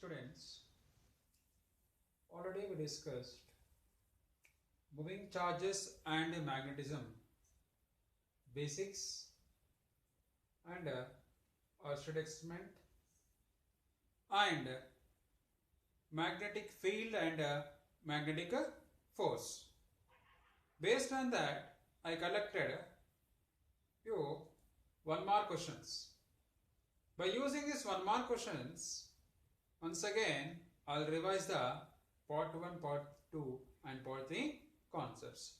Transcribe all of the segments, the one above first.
Students, already we discussed moving charges and magnetism basics and Oersted experiment and magnetic field and magnetic force. Based on that, I collected you 1 mark questions. By using these 1 mark questions, once again I'll revise the part 1, part 2 and part 3 concepts.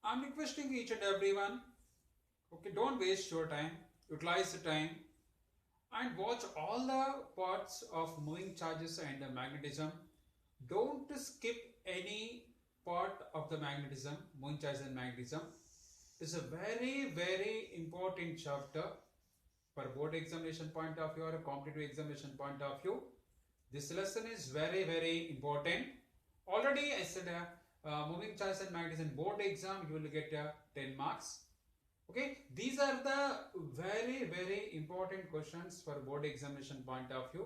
I'm requesting each and everyone, okay, don't waste your time, utilize the time and watch all the parts of moving charges and the magnetism. Don't skip any part of the magnetism, moving charges and magnetism. It's a very important chapter for board examination point of view or a competitive examination point of view. This lesson is very important. Already I said moving charges and magnetism board exam you will get 10 marks. Okay, these are the very important questions for board examination point of view.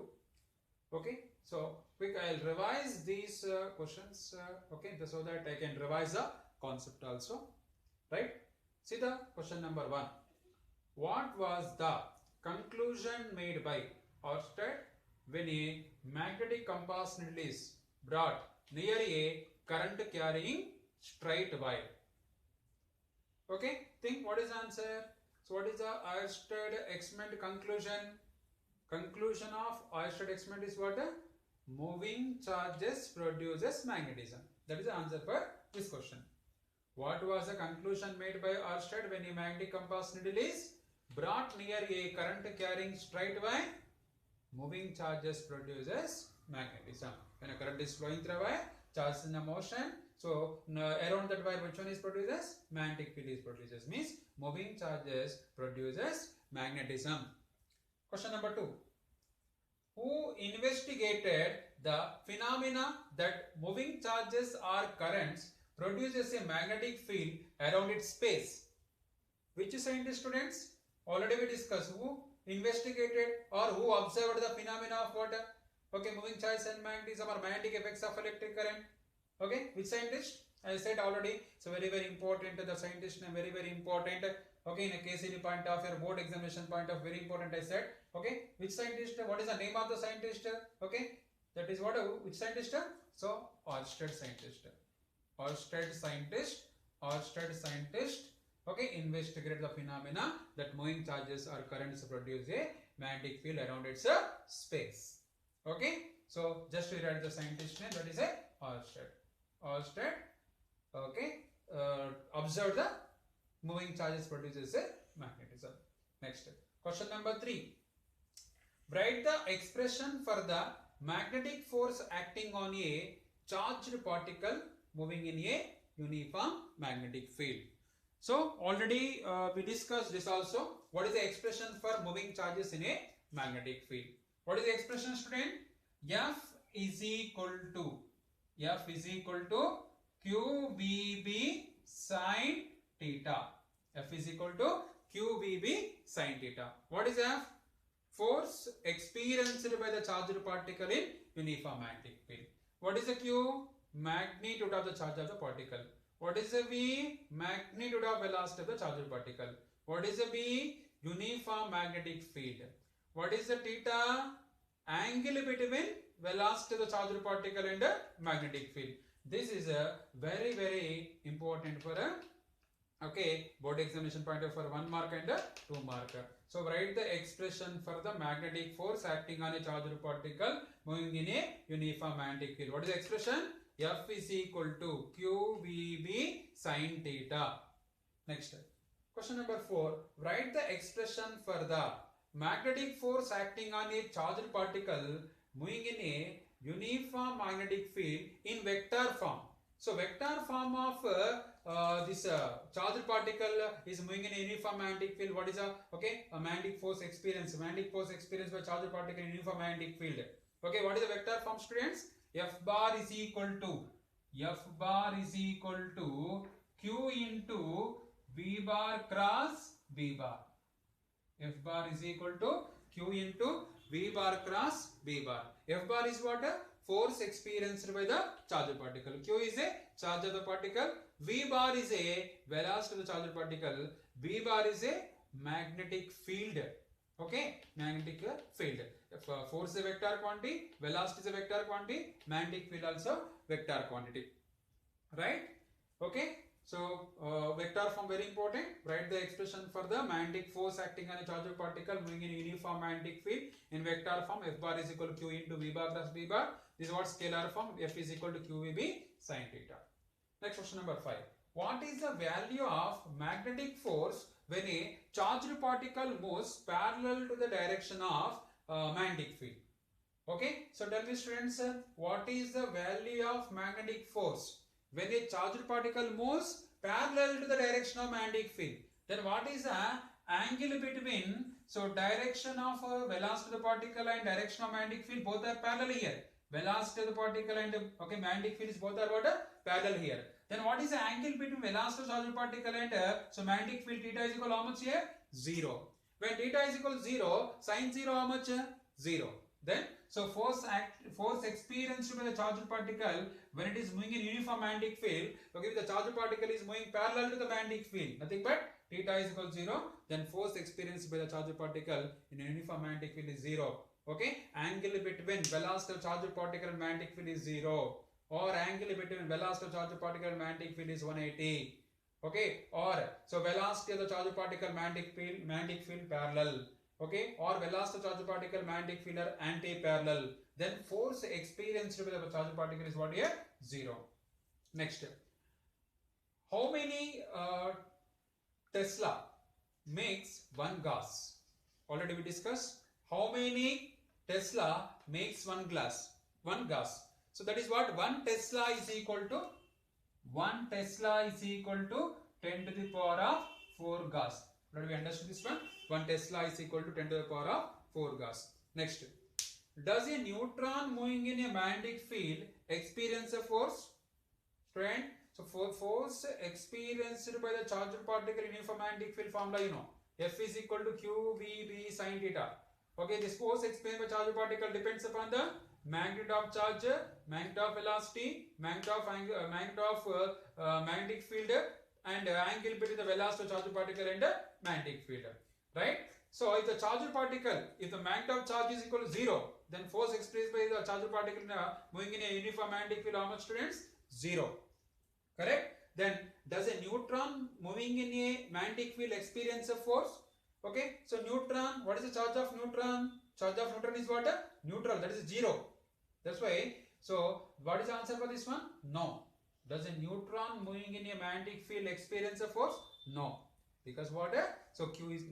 Okay, so quick I'll revise these questions okay, so that I can revise the concept also, right? See the question number 1. What was the conclusion made by Oersted when a magnetic compass needle is brought near a current carrying straight wire? Okay, think what is the answer? So what is the Oersted experiment conclusion? Conclusion of Oersted experiment is what? Moving charges produces magnetism. That is the answer for this question. What was the conclusion made by Oersted when a magnetic compass needle is brought near a current carrying straight wire? Moving charges produces magnetism. When a current is flowing through a wire, charge is in a motion. So around that wire, which one is produces? Magnetic field is produces. Means moving charges produces magnetism. Question number 2. Who investigated the phenomena that moving charges or currents produces a magnetic field around its space? Which scientist, students? Already we discussed who investigated or who observed the phenomena of what? Okay, moving charges and magnetism or magnetic effects of electric current. Okay, which scientist? I said already. So very important. The scientist name very important. Okay, in a case any point of your board examination point of very important. I said. Okay, which scientist? What is the name of the scientist? Okay, that is what? Which scientist? So Oersted scientist. Oersted scientist. Oersted scientist. Okay, investigate the phenomena that moving charges or currents produce a magnetic field around its space. Okay, so just to write the scientist name, that is a Oersted. Oersted, okay, observe the moving charges produces a magnetism. Next, question number 3. Write the expression for the magnetic force acting on a charged particle moving in a uniform magnetic field. So already we discussed this also. What is the expression for moving charges in a magnetic field? What is the expression, student? F is equal to QVB sin theta. F is equal to QVB sin theta. What is F? Force experienced by the charged particle in uniform magnetic field. What is the Q? Magnitude of the charge of the particle. What is the V? Magnitude of velocity of the charged particle. What is the B? Uniform magnetic field. What is the theta? Angle between velocity of the charged particle and the magnetic field. This is a very important for a board examination point of for 1 mark and 2 mark. So write the expression for the magnetic force acting on a charged particle moving in a uniform magnetic field. What is the expression? F is equal to QVB sin theta. Next, question number 4. Write the expression for the magnetic force acting on a charged particle moving in a uniform magnetic field in vector form. So vector form of this charged particle is moving in a uniform magnetic field. What is a magnetic force experience? Magnetic force experienced by charged particle in uniform magnetic field. Okay, what is the vector form, students? F bar is equal to Q into V bar cross V bar. F bar is equal to Q into V bar cross B bar. F bar is what? Force experienced by the charged particle. Q is a charge of the particle. V bar is a velocity of the charged particle. B bar is a magnetic field. Okay, magnetic field. If force is a vector quantity, velocity is a vector quantity, magnetic field also vector quantity. Right? Okay. So vector form very important. Write the expression for the magnetic force acting on a charged particle moving in uniform magnetic field in vector form. F bar is equal to Q into V bar plus B bar. This is what scalar form. F is equal to QVB sin theta. Next question number 5. What is the value of magnetic force when a charged particle moves parallel to the direction of magnetic field? Okay, so tell me students, what is the value of magnetic force when a charged particle moves parallel to the direction of magnetic field? Then what is the angle between, so direction of velocity of the particle and direction of magnetic field, both are parallel here. Velocity of the particle and okay, magnetic field is both are what? Parallel here. Then what is the angle between velocity of charged particle and so magnetic field? Theta is equal to how much here? 0. When theta is equal to 0, sin 0 how much? 0. Then so force experienced by the charged particle when it is moving in uniform magnetic field. Okay, the charged particle is moving parallel to the magnetic field. Nothing but theta is equal to 0. Then force experienced by the charged particle in a uniform magnetic field is 0. Okay, angle between velocity of charged particle and magnetic field is 0. Or angle between velocity of charged particle and magnetic field is 180. Okay, or so velocity of the charged particle magnetic field parallel. Okay, or velocity of charged particle magnetic field are anti-parallel. Then force experienced by the charged particle is what here? 0. Next, how many Tesla makes one gas? Already we discussed. How many Tesla makes one gas? So that is what 1 Tesla is equal to 10 to the power of 4 gas. Already we understood this one. 1 Tesla is equal to 10 to the power of 4 gas. Next, does a neutron moving in a magnetic field experience a force? Friend, so for force experienced by the charged particle in uniform magnetic field formula you know. F is equal to QVB sin theta. Okay, this force experienced by charged particle depends upon the magnitude of charge, magnitude of velocity, magnitude of magnetic field, and angle between the velocity of charged particle and magnetic field. Right? So if the charged particle, if the magnitude of charge is equal to 0, then force experienced by the charged particle moving in a uniform magnetic field, how much students? 0. Correct? Then does a neutron moving in a magnetic field experience a force? Okay, so neutron, what is the charge of neutron? Charge of neutron is what? Neutral, that is 0. That's why, so what is the answer for this one? No. Does a neutron moving in a magnetic field experience a force? No. Because what? So Q is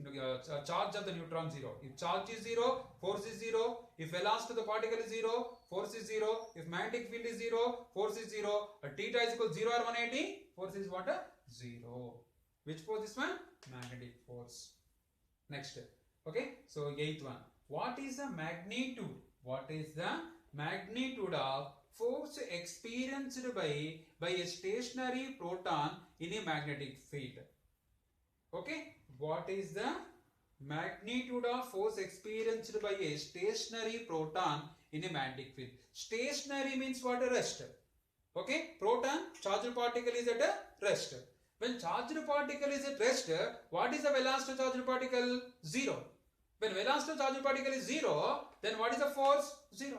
charge of the neutron 0. If charge is 0, force is 0. If velocity of the particle is 0, force is 0. If magnetic field is 0, force is 0. Theta is equal to 0 or 180, force is what? 0. Which force is one? Magnetic force. Next. Okay, so 8th one. What is the magnitude? What is the magnitude of force experienced by a stationary proton in a magnetic field? Okay, what is the magnitude of force experienced by a stationary proton in a magnetic field? Stationary means what? A rest. Okay, proton, charged particle is at a rest. When charged particle is at rest, what is the velocity of charged particle? 0. When velocity of charged particle is 0, then what is the force? 0.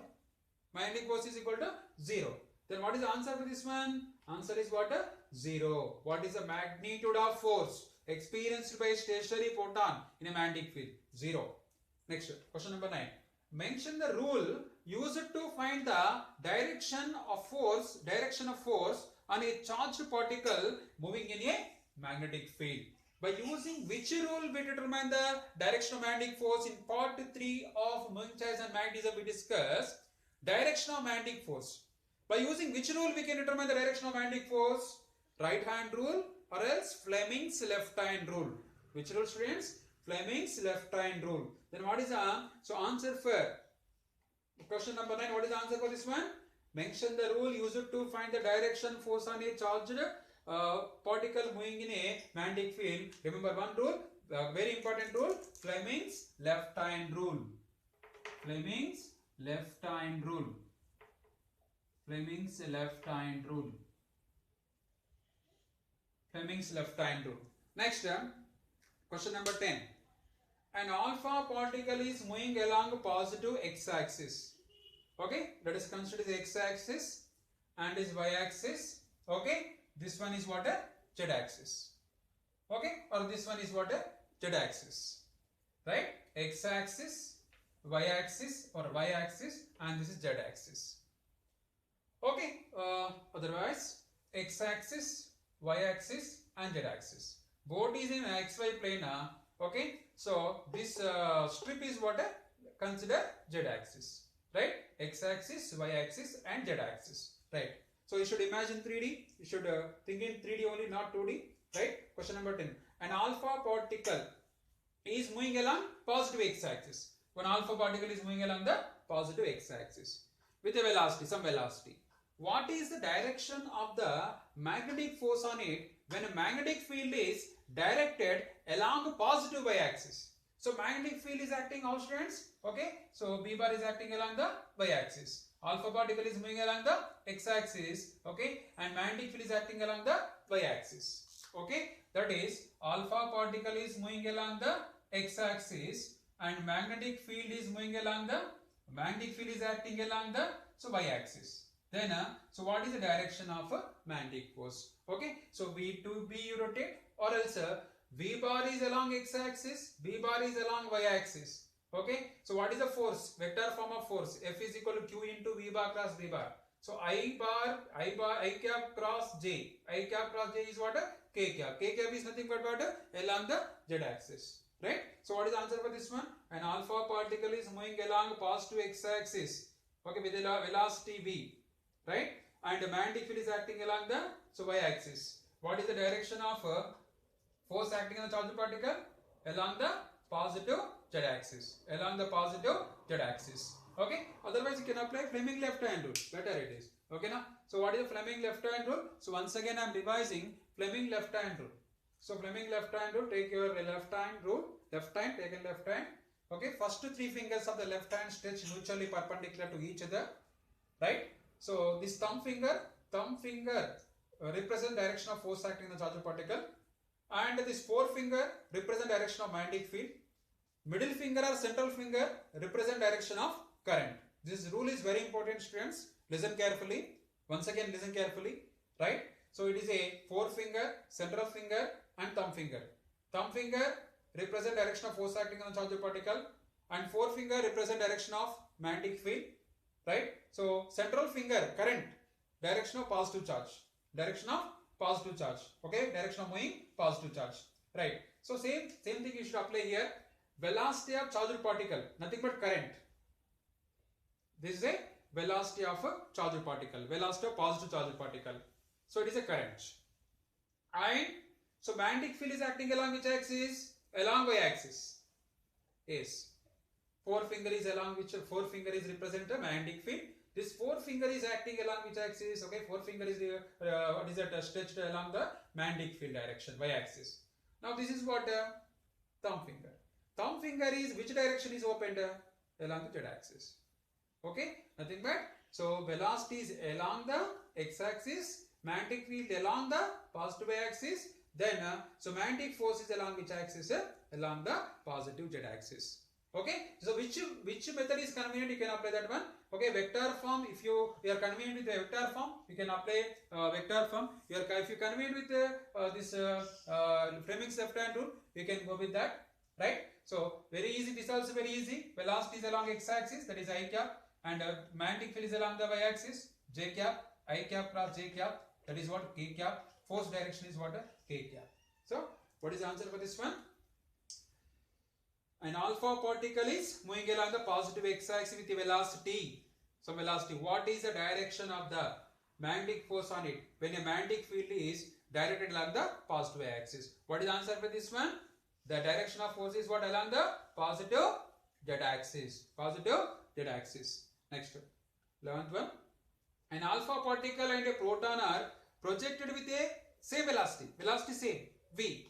Magnetic force is equal to 0. Then what is the answer for this one? Answer is what? 0. What is the magnitude of force experienced by a stationary proton in a magnetic field? 0. Next, question number 9. Mention the rule used to find the direction of force on a charged particle moving in a magnetic field. By using which rule we determine the direction of magnetic force? In part 3 of moving charge and magnetism we discussed direction of magnetic force. By using which rule we can determine the direction of magnetic force? Right hand rule or else Fleming's left hand rule. Which rule, students? Fleming's left hand rule. Then what is the so answer for question number 9? What is the answer for this one? Mention the rule used to find the direction force on a charged particle moving in a magnetic field. Remember one rule, very important rule, Fleming's left hand rule. Fleming's left-hand rule. Fleming's left-hand rule. Fleming's left-hand rule. Next, question number 10. An alpha particle is moving along positive x-axis. Okay, let us consider the x-axis and this y-axis. Okay, this one is what? A z-axis. Okay, or this one is what? A z-axis. Right? X-axis, y-axis or y-axis, and this is z-axis. Okay, otherwise x-axis, y-axis and z-axis. Both is in xy plane. Okay, so this strip is what? Consider z-axis. Right? X-axis, y-axis and z-axis. Right? So you should imagine 3D. You should think in 3D only, not 2D. Right? Question number 10. An alpha particle is moving along positive x-axis. One alpha particle is moving along the positive x-axis with a velocity, some velocity. What is the direction of the magnetic force on it when a magnetic field is directed along positive y-axis? So magnetic field is acting how, students? Okay, so B bar is acting along the y-axis. Alpha particle is moving along the x-axis. Okay, and magnetic field is acting along the y-axis. Okay, that is alpha particle is moving along the x-axis and magnetic field is moving along the is acting along the y-axis. Then so what is the direction of a magnetic force? Okay, so V to B you rotate, or else V bar is along x-axis, B bar is along y-axis. Okay, so what is the force? Vector form of force. F is equal to Q into V bar cross B bar. So I cap cross J. I cap cross J is what? K cap. K cap is nothing but what? Along the z-axis. Right? So what is the answer for this one? An alpha particle is moving along positive x-axis. Okay, with a velocity V. Right? And the magnetic field is acting along the y-axis. What is the direction of force acting on the charged particle? Along the positive z-axis. Along the positive z-axis. Okay? Otherwise you can apply Fleming left-hand rule. Better it is. Okay now? So what is the Fleming left-hand rule? So once again I am revising Fleming left-hand rule. So Fleming left-hand rule, take your left-hand rule. Left hand, take a left hand. Okay? First three fingers of the left hand stretch mutually perpendicular to each other. Right? So this thumb finger represent direction of force acting on the charged particle, and this forefinger represent direction of magnetic field. Middle finger or central finger represent direction of current. This rule is very important, students. Listen carefully. Once again, listen carefully. Right? So it is a forefinger, central finger, and thumb finger. Thumb finger represent direction of force acting on the charged particle, and forefinger represent direction of magnetic field. Right? So central finger, current, direction of positive charge. Direction of positive charge. Okay? Direction of moving positive charge. Right? So same thing you should apply here. Velocity of charged particle, nothing but current. This is a velocity of a charged particle. Velocity of positive charged particle. So it is a current. And so magnetic field is acting along which axis? Along y-axis. Yes. Forefinger is along which forefinger is represent a magnetic field. This forefinger is acting along which axis? Okay, forefinger is what is that? Stretched along the magnetic field direction, y-axis. Now this is what? Thumb finger. Thumb finger is which direction is opened? Along the z-axis. Okay, nothing but. So velocity is along the x-axis, magnetic field along the positive y-axis. Then so magnetic force is along which axis? Along the positive z-axis. Okay, so which method is convenient? You can apply that one. Okay, vector form. If you are convenient with the vector form, you can apply vector form. If you convenient with this Fleming's left-hand rule, you can go with that. Right? So very easy. This also very easy. Velocity is along x-axis, that is I cap, and magnetic field is along the y-axis, j cap, I cap cross j cap, that is what? K cap. Force direction is what? K cap. So what is the answer for this one? An alpha particle is moving along the positive x-axis with the velocity. So velocity. What is the direction of the magnetic force on it when a magnetic field is directed along the positive y-axis? What is the answer for this one? The direction of force is what? Along the positive z-axis. Positive z-axis. Next one. 11th one. An alpha particle and a proton are projected with a same velocity. Velocity same. V.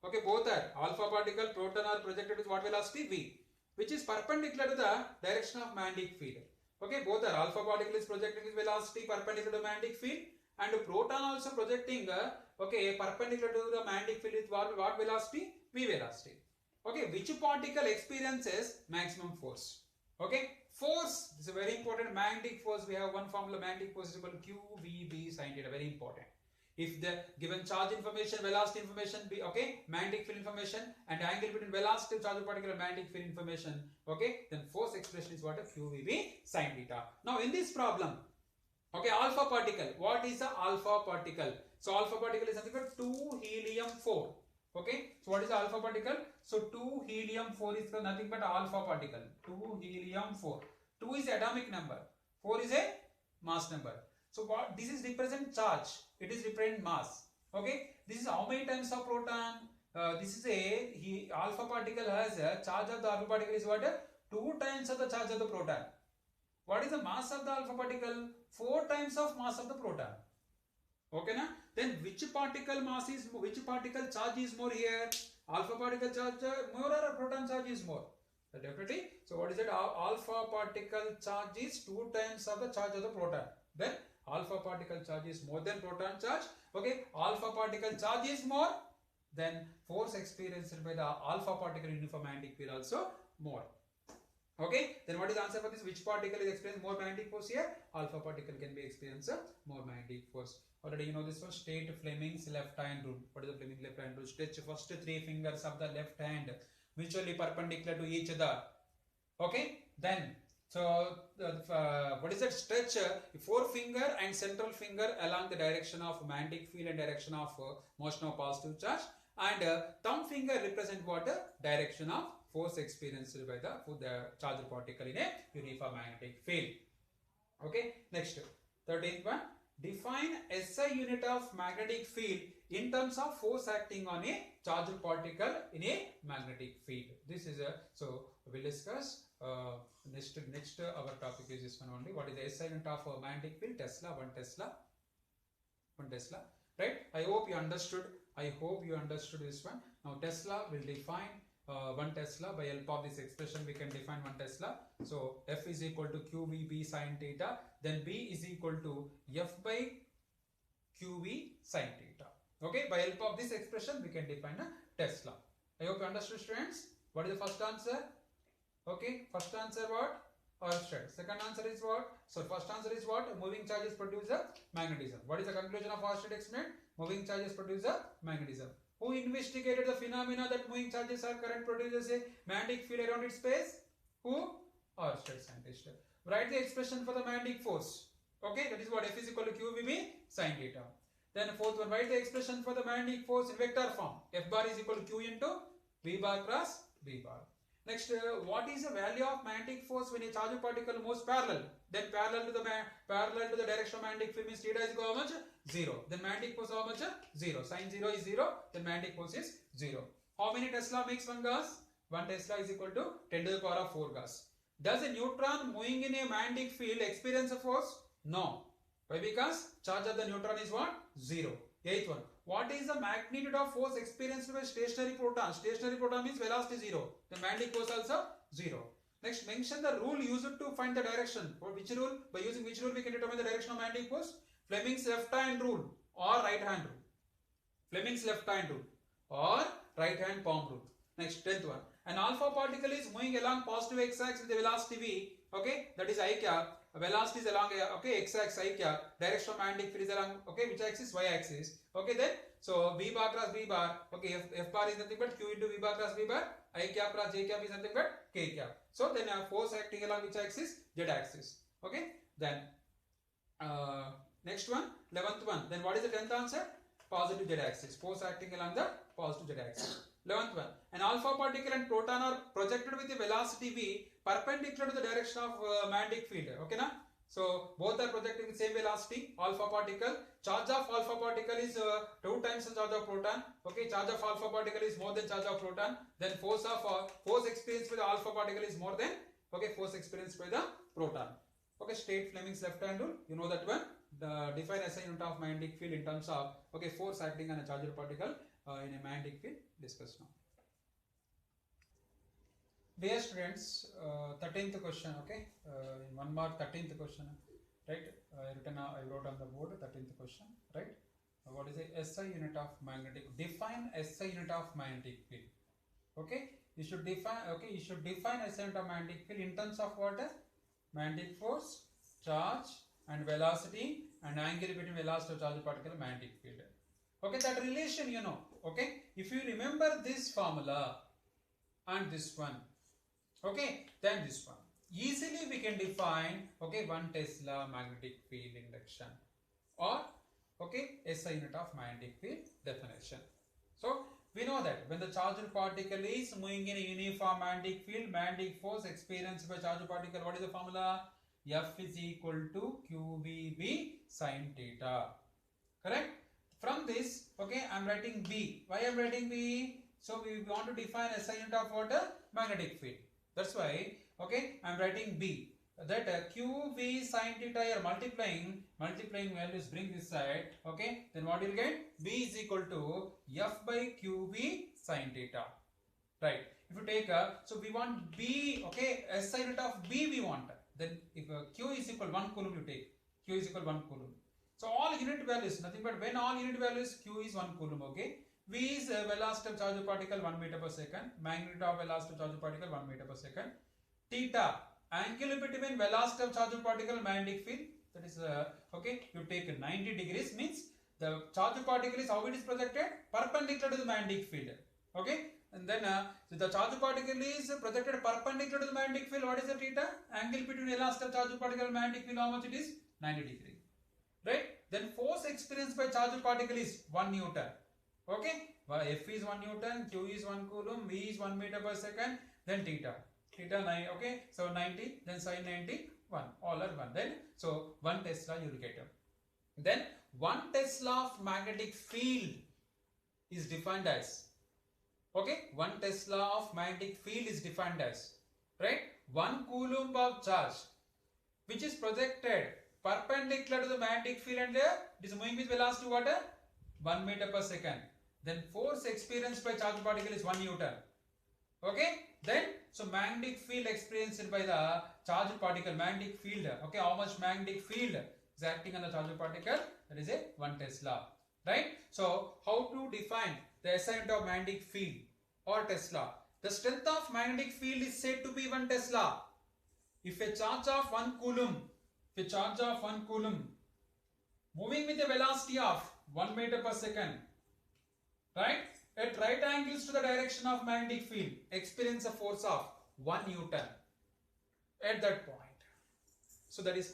Okay, both are alpha particle, proton are projected with what velocity? V. which is perpendicular to the direction of magnetic field. Okay, both are alpha particle is projecting its velocity perpendicular to magnetic field, and proton also projecting okay, perpendicular to the magnetic field with what velocity? V velocity. Okay, which particle experiences maximum force? Okay, force is a very important. Magnetic force, we have one formula, magnetic force is equal to QVB sin theta, very important. If the given charge information, velocity information be okay, magnetic field information, and angle between velocity, charge of particle, and magnetic field information, okay, then force expression is what? QVB sin theta. Now in this problem, okay, alpha particle, what is the alpha particle? So alpha particle is nothing but 2 helium-4. Okay, so what is the alpha particle? So 2 helium-4 is nothing but alpha particle. 2 helium-4. 2 is atomic number, 4 is a mass number. So what this is represent charge, it is represent mass. Okay, this is how many times of proton? This is a alpha particle has a charge of the alpha particle is what? 2 times of the charge of the proton. What is the mass of the alpha particle? 4 times of mass of the proton. Okay, na? Then which particle mass is, which particle charge is more here? Alpha particle charge more or proton charge is more? So definitely. So what is it? Alpha particle charge is 2 times of the charge of the proton. Then alpha particle charge is more than proton charge. Okay, alpha particle charge is more, then force experienced by the alpha particle in uniform magnetic field also more. Okay, then what is the answer for this? Which particle is experiencing more magnetic force here? Alpha particle can be experiencing more magnetic force. Already you know this one, state Fleming's left hand rule. What is the Fleming's left hand rule? Stretch first 3 fingers of the left hand mutually perpendicular to each other. Okay, then so what is that? Stretch 4 finger and central finger along the direction of magnetic field and direction of motion of positive charge, and thumb finger represent what? Direction of force experienced by the charged particle in a uniform magnetic field. Okay, next 13th one. Define SI unit of magnetic field in terms of force acting on a charged particle in a magnetic field. This is a, so we'll discuss next our topic is this one only. What is the SI unit of magnetic field? Tesla, 1 Tesla, 1 Tesla, right? I hope you understood. I hope you understood this one. Now Tesla will define 1 Tesla. By help of this expression we can define 1 Tesla. So F is equal to QVB sin theta, then B is equal to F by QV sin theta. Okay, by help of this expression we can define a Tesla. I hope you understood, students. What is the first answer? Okay, first answer what? Oersted. Second answer is what? So first answer is what? Moving charges produce a magnetism. What is the conclusion of Oersted experiment? Moving charges produce a magnetism. Who investigated the phenomena that moving charges are current produces a magnetic field around its space? Who? Oersted scientist. Write the expression for the magnetic force. Okay, that is what? F is equal to QVB sin theta. Then fourth one, write the expression for the magnetic force in vector form. F bar is equal to Q into V bar cross V bar. Next, what is the value of magnetic force when a charged particle moves parallel? Then parallel to the direction of magnetic field means theta is equal to how much? 0. Then magnetic force how much? 0. Sin 0 is 0. Then magnetic force is 0. How many Tesla makes 1 gas? 1 Tesla is equal to 10 to the power of 4 gas. Does a neutron moving in a magnetic field experience a force? No. Why? Because charge of the neutron is what? 0. 8th one. What is the magnitude of force experienced by stationary proton? Stationary proton means velocity 0. The magnetic force also 0. Next, mention the rule used to find the direction. For which rule? By using which rule we can determine the direction of magnetic force? Fleming's left hand rule or right hand rule. Fleming's left hand rule or right hand palm rule. Next, 10th one. An alpha particle is moving along positive x-axis with the velocity v. Okay, that is I cap. Velocity is along okay x-axis I cap. Direction of magnetic field is along okay which axis? Y-axis. Okay, then so v bar cross v bar. Okay, f bar is nothing but q into v bar cross v bar. I cap cross j cap is nothing but k cap. So then force acting along which axis? Z-axis. Okay, then next one, 11th one. Then what is the 10th answer? Positive Z-axis. Force acting along the positive Z-axis. 11th one. An alpha particle and proton are projected with a velocity v perpendicular to the direction of magnetic field. Okay, na? So both are projecting the same velocity. Alpha particle. Charge of alpha particle is 2 times the charge of proton. Okay, charge of alpha particle is more than charge of proton. Then force experienced by the alpha particle is more than force experienced by the proton. Okay, state Fleming's left hand rule. You know that one. Define SI unit of magnetic field in terms of force acting on a charged particle in a magnetic field. Discuss now. Dear students, 13th question, okay? In 1 mark, 13th question, right? I wrote on the board 13th question, right? What is a SI unit of magnetic? Define SI unit of magnetic field. Okay? You should define SI unit of magnetic field in terms of what? Magnetic force, charge, and velocity, and angle between velocity of charge particle and magnetic field. Okay, that relation you know. Okay, if you remember this formula and this one, okay, then this one, easily we can define, okay, 1 Tesla magnetic field induction, or okay, SI unit of magnetic field definition. So we know that when the charged particle is moving in a uniform magnetic field, magnetic force experienced by charged particle, what is the formula? F is equal to QVB sin theta. Correct? From this, okay, I am writing B. Why I am writing B? So we want to define SI unit of what? Magnetic field. That's why, okay, I am writing B. That QV sin theta, you are multiplying values, bring this side, okay, then what you will get? B is equal to F by QV sin theta. Right. If you take so we want B, okay, SI unit of B we want. Then if Q is equal 1 coulomb you take. Q is equal 1 coulomb. So all unit values, nothing but when all unit values, Q is 1 coulomb, okay. V is velocity of charged particle 1 meter per second. Magnitude of velocity of charged particle 1 meter per second. Theta, angle between velocity of charged particle and magnetic field, that is okay, you take 90 degrees, means the charged particle is how it is projected? Perpendicular to the magnetic field, okay. And then so the charged particle is projected perpendicular to the magnetic field. What is the theta? Angle between velocity of charged particle and magnetic field, how much it is? 90 degrees, right? Then force experienced by charged particle is 1 Newton, okay. F is 1 Newton, Q is 1 coulomb, V is 1 meter per second, then theta 9, okay. So 90, then sin 90, 1, all are 1. Then so 1 Tesla you will get. Then 1 Tesla of magnetic field is defined as, okay, 1 Tesla of magnetic field is defined as, right, 1 coulomb of charge which is projected perpendicular to the magnetic field and it is moving with velocity what? 1 meter per second. Then force experienced by charged particle is 1 Newton. Okay. Then so magnetic field experienced by the charged particle, magnetic field, okay, how much magnetic field is acting on the charged particle? That is a 1 Tesla. Right. So how to define the SI unit of magnetic field or Tesla? The strength of magnetic field is said to be 1 Tesla. If a charge of 1 coulomb, moving with a velocity of 1 meter per second, right, at right angles to the direction of magnetic field, experience a force of 1 Newton at that point. So that is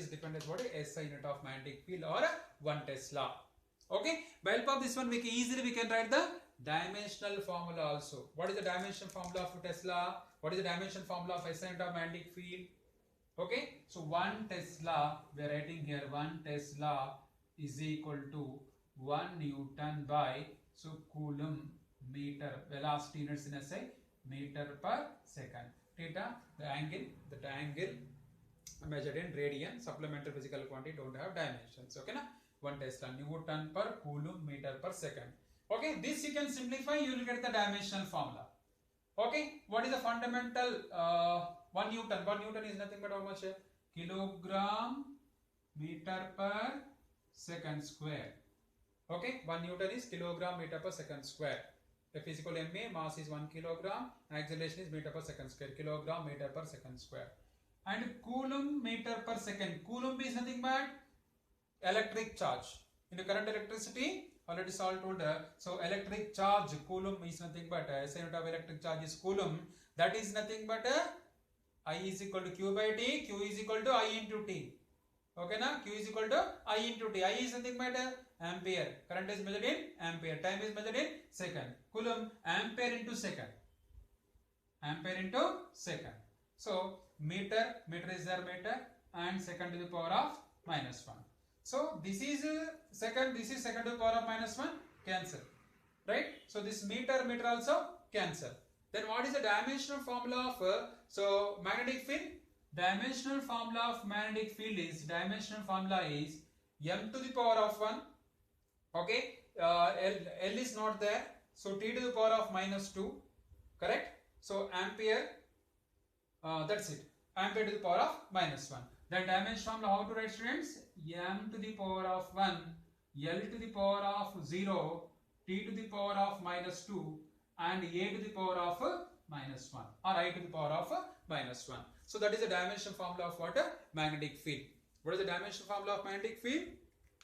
defined as what? A SI unit of magnetic field or 1 Tesla. Okay. By help of this one, we can write the dimensional formula also. What is the dimension formula of Tesla? What is the dimension formula of SI unit of magnetic field? Okay. So 1 Tesla, we are writing here 1 Tesla is equal to 1 Newton by, so coulomb meter, velocity units in SI, meter per second. Theta, the angle measured in radian, supplementary physical quantity don't have dimensions. Okay, na? 1 Tesla, Newton per coulomb meter per second. Okay, this you can simplify, you will get the dimensional formula. Okay, what is the fundamental 1 Newton? 1 Newton is nothing but how much? Kilogram meter per second square. Okay, 1 Newton is kilogram meter per second square. F is equal to ma, mass is 1 kilogram, acceleration is meter per second square, kilogram meter per second square. And coulomb meter per second, coulomb is nothing but electric charge. In the current electricity, already solved told, so electric charge, coulomb is nothing but SI unit of electric charge is coulomb. That is nothing but I is equal to Q by T, Q is equal to I into T. Okay, na? Q is equal to I into T. I is nothing but ampere. Current is measured in ampere. Time is measured in second. Coulomb, ampere into second. Ampere into second. So meter is there meter, and second to the power of minus 1. So this is second to the power of minus 1, cancel. Right? So this meter also cancel. Then what is the dimensional formula of so magnetic field? Dimensional formula of magnetic field is m to the power of 1. Okay, L is not there, so t to the power of minus 2. Correct? So ampere That's it. Ampere to the power of minus 1. Then dimension formula how to write, students? M to the power of 1, L to the power of 0, T to the power of minus 2, and A to the power of minus 1, or I to the power of minus 1. So that is the dimension formula of what? Magnetic field. What is the dimension formula of magnetic field?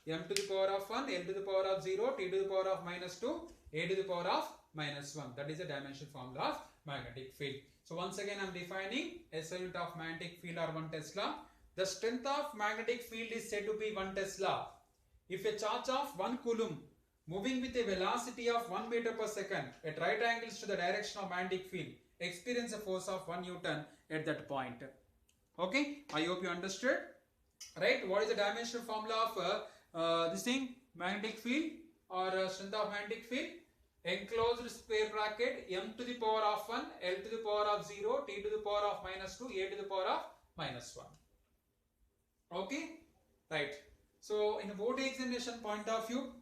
M to the power of 1, L to the power of 0, T to the power of minus 2, A to the power of minus 1. That is the dimension formula of magnetic field. So once again I am defining SI unit of magnetic field or 1 Tesla. The strength of magnetic field is said to be 1 Tesla. If a charge of 1 coulomb moving with a velocity of 1 meter per second at right angles to the direction of magnetic field experience a force of 1 Newton at that point. Okay, I hope you understood. Right, what is the dimensional formula of this thing, magnetic field or strength of magnetic field? Enclosed square bracket M to the power of 1, L to the power of 0, T to the power of minus 2, A to the power of minus 1. Okay, right. So in a board examination point of view,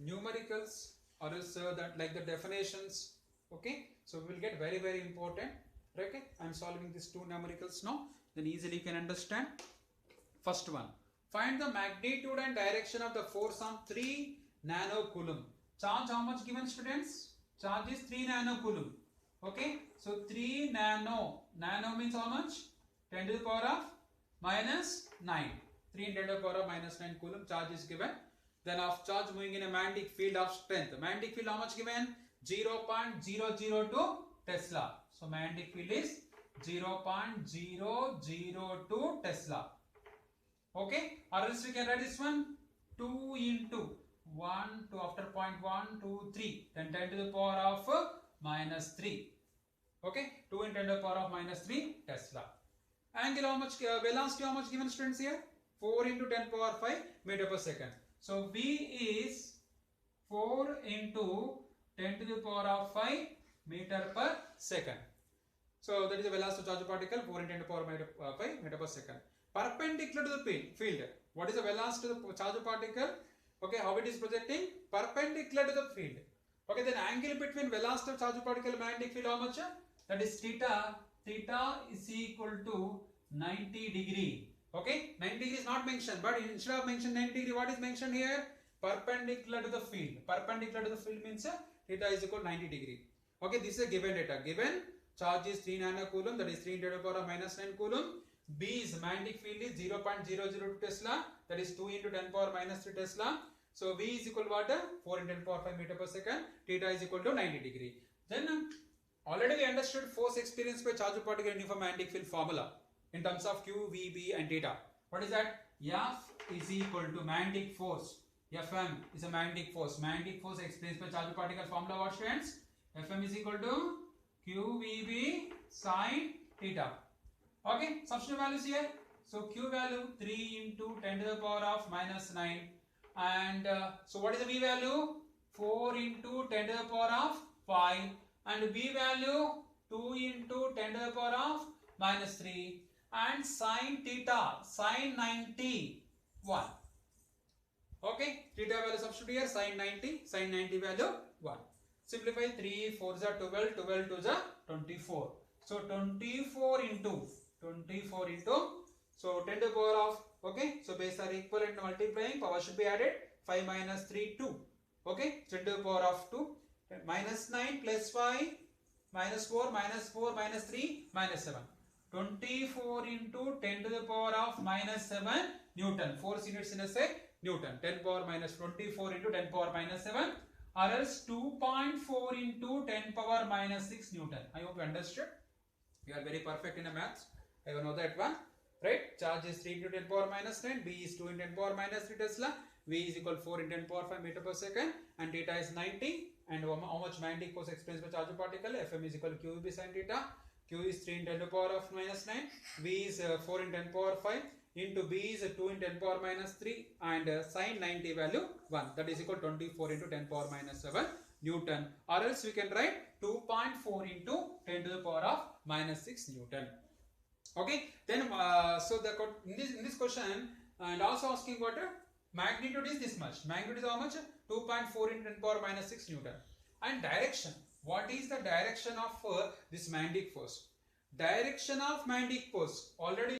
numericals or else that like the definitions. Okay, so we will get very, very important. Okay, I am solving these two numericals now, then easily you can understand. First one, find the magnitude and direction of the force on 3 nanocoulomb. Charge how much given, students? Charge is 3 nanocoulomb. Okay, so 3 nano means how much? 10 to the power of minus 9. 3 into 10 to the power of minus 9 coulomb charge is given. Then of charge moving in a magnetic field of strength. Magnetic field how much given? 0.002 Tesla. So magnetic field is 0.002 Tesla. Okay, or else we can write this one 2 into 1 to after point 1, 2, 3, then 10 to the power of minus 3. Okay, 2 into 10 to the power of minus 3 Tesla. Angle how much, velocity how much given, students, here? 4 into 10 power 5 meter per second. So V is 4 into 10 to the power of 5 meter per second. So that is the velocity of charged particle, 4 into 10 to the power 5 meter per second. Perpendicular to the field. What is the velocity of the charged particle? Okay, how it is projecting? Perpendicular to the field. Okay, then angle between velocity of charged particle and magnetic field how much? That is theta. Theta is equal to 90 degree. Okay, 90 degree is not mentioned, but instead of mention 90 degree, what is mentioned here? Perpendicular to the field. Perpendicular to the field means theta is equal to 90 degree. Okay, this is a given data. Given charge is 3 nanocoulomb, that is 3 into 10 to the power of minus 9 coulomb. B is magnetic field is 0.002 Tesla, that is 2 into 10 power minus 3 Tesla. So V is equal to what? 4 into 10 power 5 meter per second. Theta is equal to 90 degree. Then already we understood force experienced by charged particle in uniform magnetic field formula in terms of Q, V, B and theta. What is that? F is equal to magnetic force. Fm is a magnetic force. Magnetic force experienced by charged particle formula, what, students? Fm is equal to QVB sin theta. Okay, substitute values here. So Q value 3 into 10 to the power of minus 9. And so what is the V value? 4 into 10 to the power of 5. And B value 2 into 10 to the power of minus 3. And sin theta, sin 91. Okay, theta value substitute here, sin 90 value 1. Simplify 3 4 is 12, 12 2 is 24. So 24 into, so 10 to the power of, okay, so base are equal and multiplying, power should be added, 5 minus 3, 2. Okay, 10 to the power of 2, minus 9 plus 5, minus 4, minus 4, minus 3, minus 7. 24 into 10 to the power of minus 7 Newton. 4 units in a sec, Newton. 10 power minus 24 into 10 power minus 7, or else 2.4 into 10 power minus 6 Newton. I hope you understood. You are very perfect in a maths. I know that one. Right? Charge is 3 into 10 power minus 9. B is 2 into 10 power minus 3 Tesla. V is equal to 4 into 10 power 5 meter per second. And theta is 90. And how much magnetic force experienced by charged particle? Fm is equal to QB sin theta. Q is 3 into 10 to the power of minus 9. V is 4 into 10 power 5. Into B is 2 into 10 power minus 3. And sin 90 value 1. That is equal to 24 into 10 power minus 7 Newton. Or else we can write 2.4 into 10 to the power of minus 6 Newton. Okay, then so the in this question and also asking what magnitude is this much. Magnitude is how much? 2.4 into 10 power minus 6 Newton. And direction. What is the direction of this magnetic force? Direction of magnetic force already